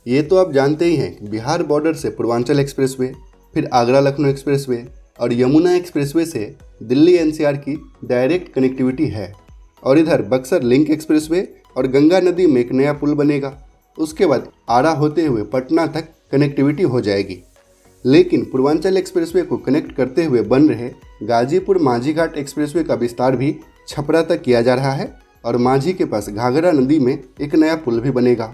ये तो आप जानते ही हैं कि बिहार बॉर्डर से पूर्वांचल एक्सप्रेसवे, फिर आगरा लखनऊ एक्सप्रेसवे और यमुना एक्सप्रेसवे से दिल्ली एनसीआर की डायरेक्ट कनेक्टिविटी है। और इधर बक्सर लिंक एक्सप्रेसवे और गंगा नदी में एक नया पुल बनेगा। उसके बाद आरा होते हुए पटना तक कनेक्टिविटी हो जाएगी। लेकिन पूर्वांचल एक्सप्रेसवे को कनेक्ट करते हुए बन रहे गाजीपुर माझी घाट एक्सप्रेसवे का विस्तार भी छपरा तक किया जा रहा है और माझी के पास घाघरा नदी में एक नया पुल भी बनेगा।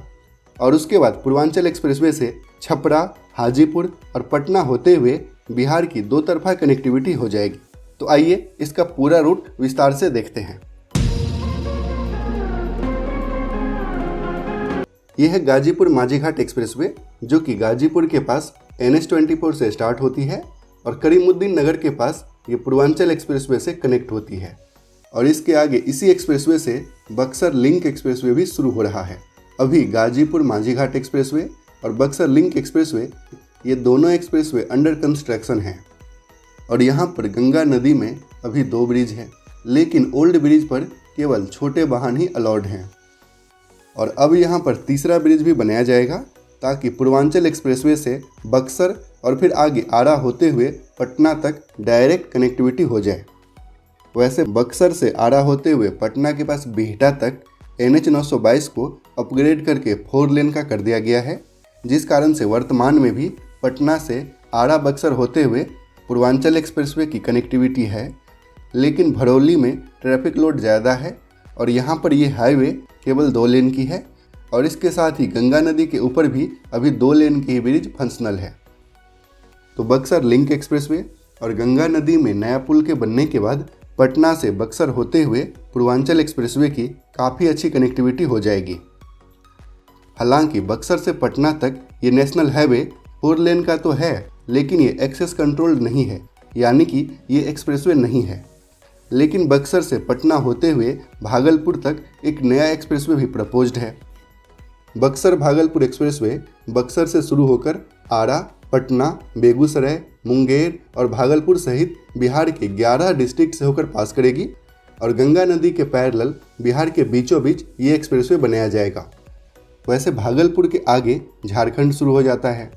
और उसके बाद पूर्वांचल एक्सप्रेसवे से छपरा, हाजीपुर और पटना होते हुए बिहार की दो तरफा कनेक्टिविटी हो जाएगी। तो आइए इसका पूरा रूट विस्तार से देखते हैं। यह है गाजीपुर माझी घाट एक्सप्रेसवे, जो कि गाजीपुर के पास NH-24 से स्टार्ट होती है और करीमुद्दीन नगर के पास ये पूर्वांचल एक्सप्रेसवे से कनेक्ट होती है। और इसके आगे इसी एक्सप्रेसवे से बक्सर लिंक एक्सप्रेसवे भी शुरू हो रहा है। अभी गाजीपुर माझी घाट एक्सप्रेसवे और बक्सर लिंक एक्सप्रेसवे, ये दोनों एक्सप्रेसवे अंडर कंस्ट्रक्शन हैं। और यहाँ पर गंगा नदी में अभी 2 ब्रिज हैं, लेकिन ओल्ड ब्रिज पर केवल छोटे वाहन ही अलाउड हैं। और अब यहाँ पर तीसरा ब्रिज भी बनाया जाएगा ताकि पूर्वांचल एक्सप्रेसवे से बक्सर और फिर आगे आरा होते हुए पटना तक डायरेक्ट कनेक्टिविटी हो जाए। वैसे बक्सर से आरा होते हुए पटना के पास बिहटा तक NH-922 को अपग्रेड करके 4 लेन का कर दिया गया है, जिस कारण से वर्तमान में भी पटना से आरा बक्सर होते हुए पूर्वांचल एक्सप्रेसवे की कनेक्टिविटी है। लेकिन भरौली में ट्रैफिक लोड ज़्यादा है और यहाँ पर ये हाईवे केवल 2 लेन की है। और इसके साथ ही गंगा नदी के ऊपर भी अभी 2 लेन की ब्रिज फंक्शनल है। तो बक्सर लिंक एक्सप्रेसवे और गंगा नदी में नया पुल के बनने के बाद पटना से बक्सर होते हुए पूर्वांचल एक्सप्रेसवे की काफ़ी अच्छी कनेक्टिविटी हो जाएगी। हालांकि बक्सर से पटना तक ये नेशनल हाईवे 4 लेन का तो है, लेकिन ये एक्सेस कंट्रोल्ड नहीं है, यानी कि ये एक्सप्रेसवे नहीं है। लेकिन बक्सर से पटना होते हुए भागलपुर तक एक नया एक्सप्रेसवे भी प्रपोज्ड है। बक्सर भागलपुर एक्सप्रेसवे बक्सर से शुरू होकर आरा, पटना, बेगूसराय, मुंगेर और भागलपुर सहित बिहार के 11 डिस्ट्रिक्ट से होकर पास करेगी। और गंगा नदी के पैरेलल बिहार के बीचों बीच ये एक्सप्रेसवे बनाया जाएगा। वैसे भागलपुर के आगे झारखंड शुरू हो जाता है,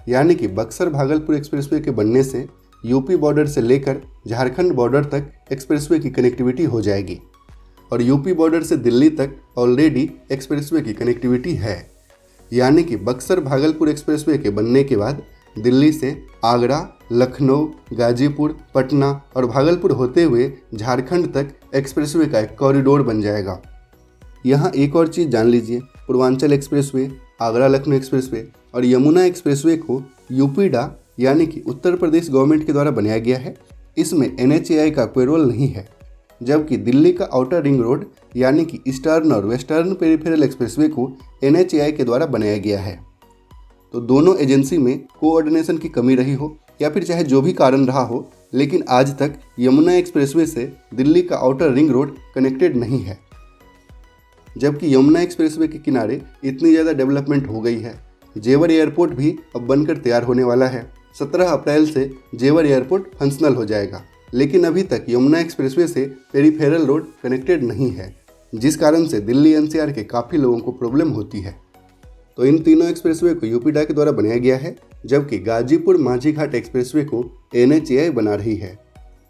यानी कि बक्सर भागलपुर एक्सप्रेसवे के बनने से यूपी बॉर्डर से लेकर झारखंड बॉर्डर तक एक्सप्रेसवे की कनेक्टिविटी हो जाएगी। और यूपी बॉर्डर से दिल्ली तक ऑलरेडी एक्सप्रेसवे की कनेक्टिविटी है, यानी कि बक्सर भागलपुर एक्सप्रेसवे के बनने के बाद दिल्ली से आगरा, लखनऊ, गाजीपुर, पटना और भागलपुर होते हुए झारखंड तक एक्सप्रेसवे का एक कॉरिडोर बन जाएगा। यहाँ एक और चीज़ जान लीजिए, पूर्वांचल एक्सप्रेसवे, आगरा लखनऊ एक्सप्रेसवे और यमुना एक्सप्रेसवे को यूपीडा यानी कि उत्तर प्रदेश गवर्नमेंट के द्वारा बनाया गया है। इसमें NHAI का कोई रोल नहीं है। जबकि दिल्ली का आउटर रिंग रोड यानी कि ईस्टर्न और वेस्टर्न पेरिफेरल एक्सप्रेसवे को NHAI के द्वारा बनाया गया है। तो दोनों एजेंसी में कोऑर्डिनेशन की कमी रही हो या फिर चाहे जो भी कारण रहा हो, लेकिन आज तक यमुना एक्सप्रेसवे से दिल्ली का आउटर रिंग रोड कनेक्टेड नहीं है। जबकि यमुना एक्सप्रेसवे के किनारे इतनी ज़्यादा डेवलपमेंट हो गई है। जेवर एयरपोर्ट भी अब बनकर तैयार होने वाला है। 17 अप्रैल से जेवर एयरपोर्ट फंक्शनल हो जाएगा। लेकिन अभी तक यमुना एक्सप्रेसवे से पेरिफेरल रोड कनेक्टेड नहीं है, जिस कारण से दिल्ली NCR के काफ़ी लोगों को प्रॉब्लम होती है। तो इन तीनों एक्सप्रेसवे को यूपीडा के द्वारा बनाया गया है, जबकि गाजीपुर माझी घाट एक्सप्रेसवे को NHAI बना रही है।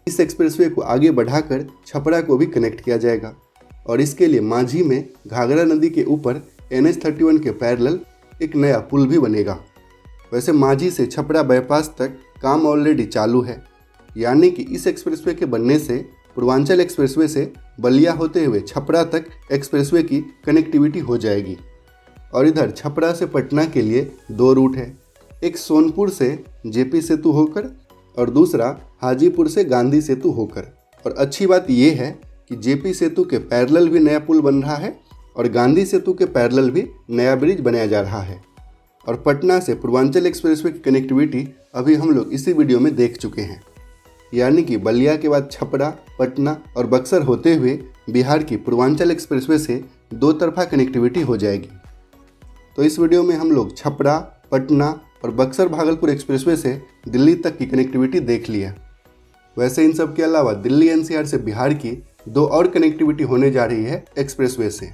इस एक्सप्रेसवे को आगे बढ़ाकर छपरा को भी कनेक्ट किया जाएगा और इसके लिए माझी में घाघरा नदी के ऊपर NH-31 के पैरेलल एक नया पुल भी बनेगा। वैसे माझी से छपरा बाईपास तक काम ऑलरेडी चालू है, यानी कि इस एक्सप्रेसवे के बनने से पूर्वांचल एक्सप्रेसवे से बलिया होते हुए छपरा तक एक्सप्रेसवे की कनेक्टिविटी हो जाएगी। और इधर छपरा से पटना के लिए 2 रूट है, एक सोनपुर से JP सेतु होकर और दूसरा हाजीपुर से गांधी सेतु होकर। और अच्छी बात यह है कि JP सेतु के पैरेलल भी नया पुल बन रहा है और गांधी सेतु के पैरेलल भी नया ब्रिज बनाया जा रहा है। और पटना से पूर्वांचल एक्सप्रेसवे की कनेक्टिविटी अभी हम लोग इसी वीडियो में देख चुके हैं, यानी कि बलिया के बाद छपरा, पटना और बक्सर होते हुए बिहार की पूर्वांचल एक्सप्रेसवे से 2 तरफा कनेक्टिविटी हो जाएगी। तो इस वीडियो में हम लोग छपरा, पटना और बक्सर भागलपुर एक्सप्रेसवे से दिल्ली तक की कनेक्टिविटी देख लिया। वैसे इन सब के अलावा दिल्ली NCR से बिहार की 2 और कनेक्टिविटी होने जा रही है एक्सप्रेसवे से।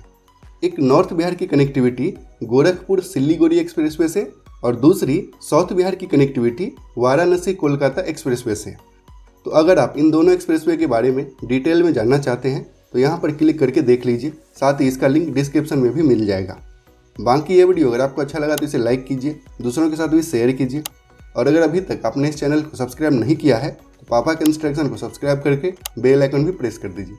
एक नॉर्थ बिहार की कनेक्टिविटी गोरखपुर सिल्लीगुड़ी एक्सप्रेसवे से और दूसरी साउथ बिहार की कनेक्टिविटी वाराणसी कोलकाता एक्सप्रेसवे से। तो अगर आप इन दोनों एक्सप्रेसवे के बारे में डिटेल में जानना चाहते हैं तो यहाँ पर क्लिक करके देख लीजिए, साथ ही इसका लिंक डिस्क्रिप्शन में भी मिल जाएगा। बाकी ये वीडियो अगर आपको अच्छा लगा तो इसे लाइक कीजिए, दूसरों के साथ भी शेयर कीजिए, और अगर अभी तक आपने इस चैनल को सब्सक्राइब नहीं किया है तो पापा के इंस्ट्रक्शन को सब्सक्राइब करके बेल आइकन भी प्रेस कर दीजिए।